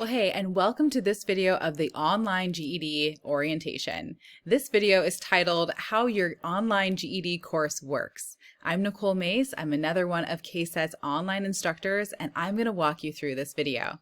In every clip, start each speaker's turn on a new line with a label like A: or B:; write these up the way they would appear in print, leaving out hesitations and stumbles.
A: Well, hey, and welcome to this video of the online GED orientation. This video is titled How Your Online GED Course Works. I'm Nicole Mace. I'm another one of K-CET's online instructors, and I'm going to walk you through this video.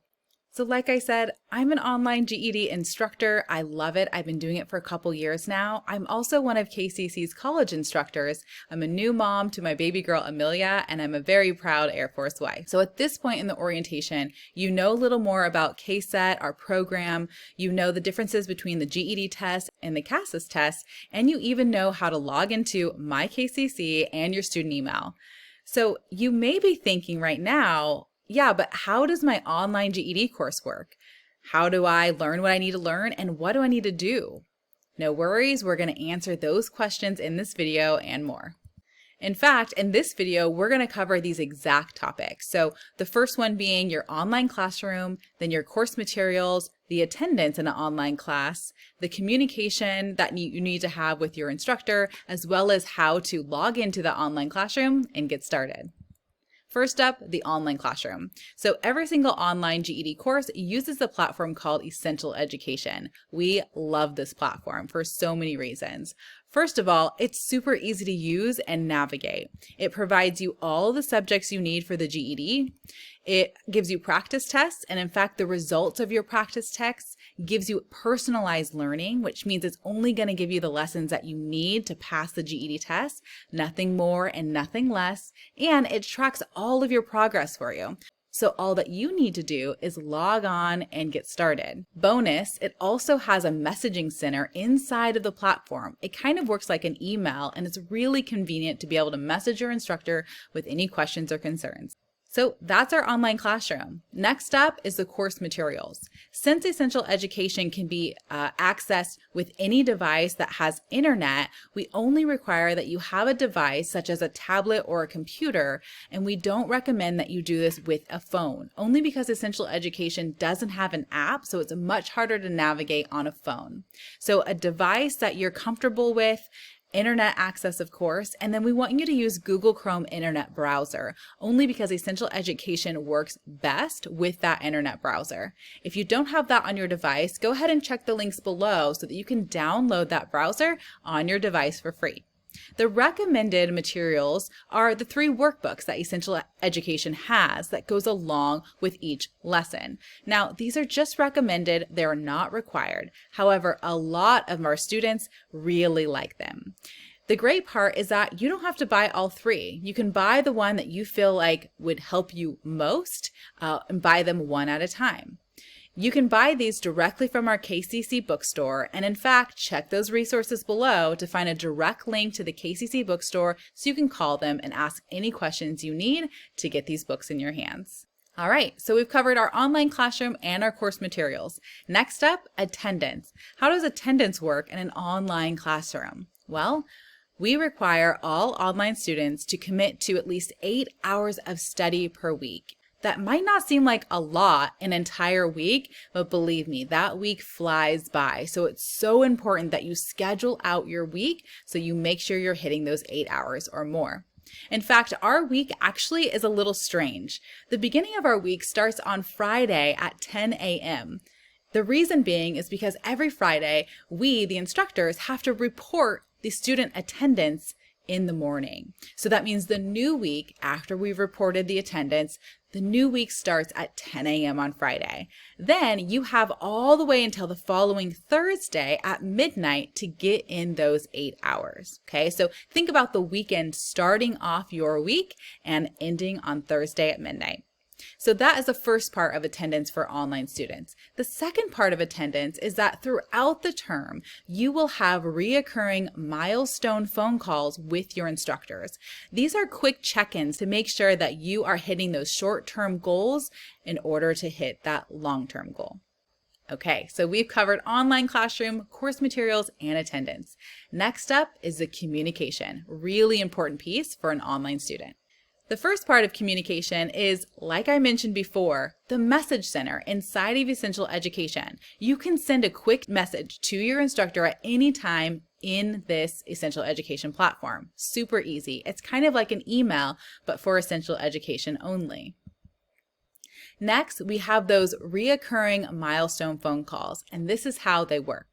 A: So like I said, I'm an online GED instructor. I love it. I've been doing it for a couple years now. I'm also one of KCC's college instructors. I'm a new mom to my baby girl, Amelia, and I'm a very proud Air Force wife. So at this point in the orientation, you know a little more about K-CET, our program. You know the differences between the GED test and the CASAS test, and you even know how to log into My KCC and your student email. So you may be thinking right now, yeah, but how does my online GED course work? How do I learn what I need to learn, and what do I need to do? No worries, we're going to answer those questions in this video and more. In fact, in this video, we're going to cover these exact topics. So the first one being your online classroom, then your course materials, the attendance in an online class, the communication that you need to have with your instructor, as well as how to log into the online classroom and get started. First up, the online classroom. So every single online GED course uses a platform called Essential Education. We love this platform for so many reasons. First of all, it's super easy to use and navigate. It provides you all the subjects you need for the GED. It gives you practice tests, and in fact, the results of your practice tests gives you personalized learning, which means it's only going to give you the lessons that you need to pass the GED test, nothing more and nothing less, and it tracks all of your progress for you. So all that you need to do is log on and get started. Bonus, it also has a messaging center inside of the platform. It kind of works like an email, and it's really convenient to be able to message your instructor with any questions or concerns. So that's our online classroom. Next up is the course materials. Since Essential Education can be accessed with any device that has internet, we only require that you have a device such as a tablet or a computer, and we don't recommend that you do this with a phone, only because Essential Education doesn't have an app, so it's much harder to navigate on a phone. So a device that you're comfortable with, internet access, of course, and then we want you to use Google Chrome Internet Browser, only because Essential Education works best with that internet browser. If you don't have that on your device, go ahead and check the links below so that you can download that browser on your device for free. The recommended materials are the 3 workbooks that Essential Education has that goes along with each lesson. Now, these are just recommended, they're not required. However, a lot of our students really like them. The great part is that you don't have to buy all 3. You can buy the one that you feel like would help you most and buy them one at a time. You can buy these directly from our KCC bookstore, and in fact, check those resources below to find a direct link to the KCC bookstore so you can call them and ask any questions you need to get these books in your hands. All right, so we've covered our online classroom and our course materials. Next up, attendance. How does attendance work in an online classroom? Well, we require all online students to commit to at least 8 hours of study per week. That might not seem like a lot an entire week, but believe me, that week flies by. So it's so important that you schedule out your week so you make sure you're hitting those 8 hours or more. In fact, our week actually is a little strange. The beginning of our week starts on Friday at 10 a.m. The reason being is because every Friday, we, the instructors, have to report the student attendance in the morning. So that means the new week, after we've reported the attendance, the new week starts at 10 a.m. on Friday. Then you have all the way until the following Thursday at midnight to get in those 8 hours. Okay, so think about the weekend starting off your week and ending on Thursday at midnight. So that is the first part of attendance for online students. The second part of attendance is that throughout the term, you will have reoccurring milestone phone calls with your instructors. These are quick check-ins to make sure that you are hitting those short-term goals in order to hit that long-term goal. Okay, so we've covered online classroom, course materials, and attendance. Next up is the communication, really important piece for an online student. The first part of communication is, like I mentioned before, the message center inside of Essential Education. You can send a quick message to your instructor at any time in this Essential Education platform. Super easy. It's kind of like an email, but for Essential Education only. Next, we have those reoccurring milestone phone calls, and this is how they work.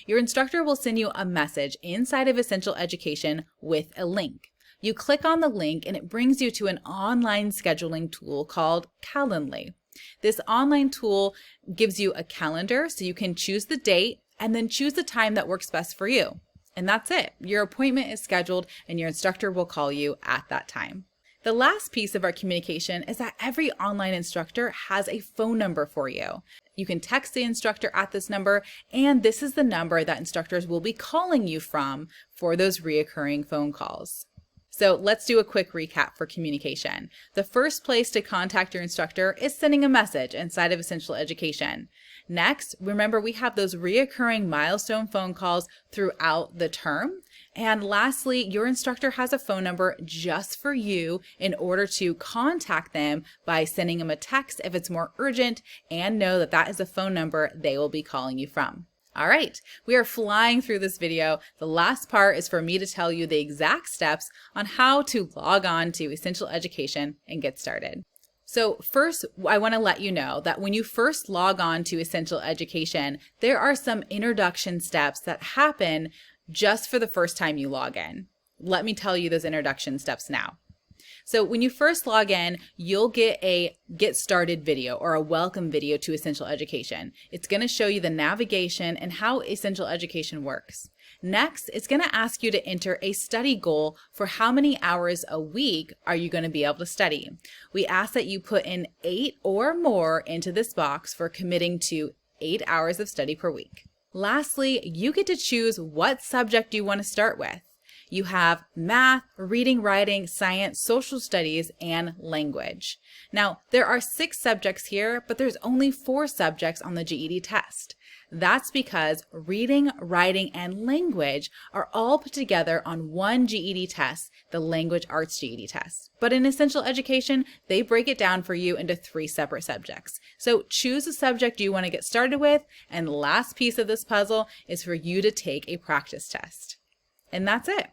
A: Your instructor will send you a message inside of Essential Education with a link. You click on the link and it brings you to an online scheduling tool called Calendly. This online tool gives you a calendar so you can choose the date and then choose the time that works best for you. And that's it. Your appointment is scheduled and your instructor will call you at that time. The last piece of our communication is that every online instructor has a phone number for you. You can text the instructor at this number, and this is the number that instructors will be calling you from for those reoccurring phone calls. So let's do a quick recap for communication. The first place to contact your instructor is sending a message inside of Essential Education. Next, remember we have those reoccurring milestone phone calls throughout the term. And lastly, your instructor has a phone number just for you in order to contact them by sending them a text if it's more urgent, and know that that is the phone number they will be calling you from. All right, we are flying through this video. The last part is for me to tell you the exact steps on how to log on to Essential Education and get started. So first, I want to let you know that when you first log on to Essential Education, there are some introduction steps that happen just for the first time you log in. Let me tell you those introduction steps now. So when you first log in, you'll get a Get Started video or a welcome video to Essential Education. It's going to show you the navigation and how Essential Education works. Next, it's going to ask you to enter a study goal for how many hours a week are you going to be able to study. We ask that you put in 8 or more into this box for committing to 8 hours of study per week. Lastly, you get to choose what subject you want to start with. You have math, reading, writing, science, social studies, and language. Now, there are 6 subjects here, but there's only 4 subjects on the GED test. That's because reading, writing, and language are all put together on one GED test, the Language Arts GED test. But in Essential Education, they break it down for you into 3 separate subjects. So choose a subject you want to get started with, and the last piece of this puzzle is for you to take a practice test. And that's it.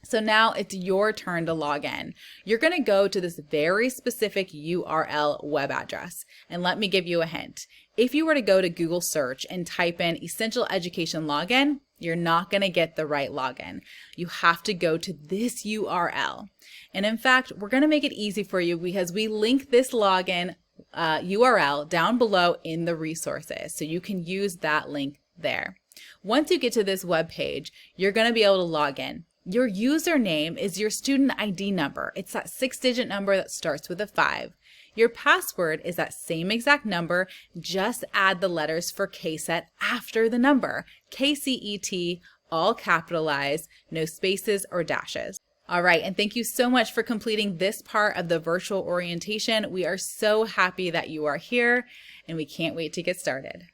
A: So now it's your turn to log in. You're going to go to this very specific URL web address. And let me give you a hint. If you were to go to Google search and type in Essential Education login, you're not going to get the right login. You have to go to this URL. And in fact, we're going to make it easy for you because we link this login URL down below in the resources. So you can use that link there. Once you get to this web page, you're going to be able to log in. Your username is your student ID number. It's that 6-digit number that starts with a 5. Your password is that same exact number, just add the letters for K-CET after the number. K-CET, all capitalized, no spaces or dashes. All right, and thank you so much for completing this part of the virtual orientation. We are so happy that you are here, and we can't wait to get started.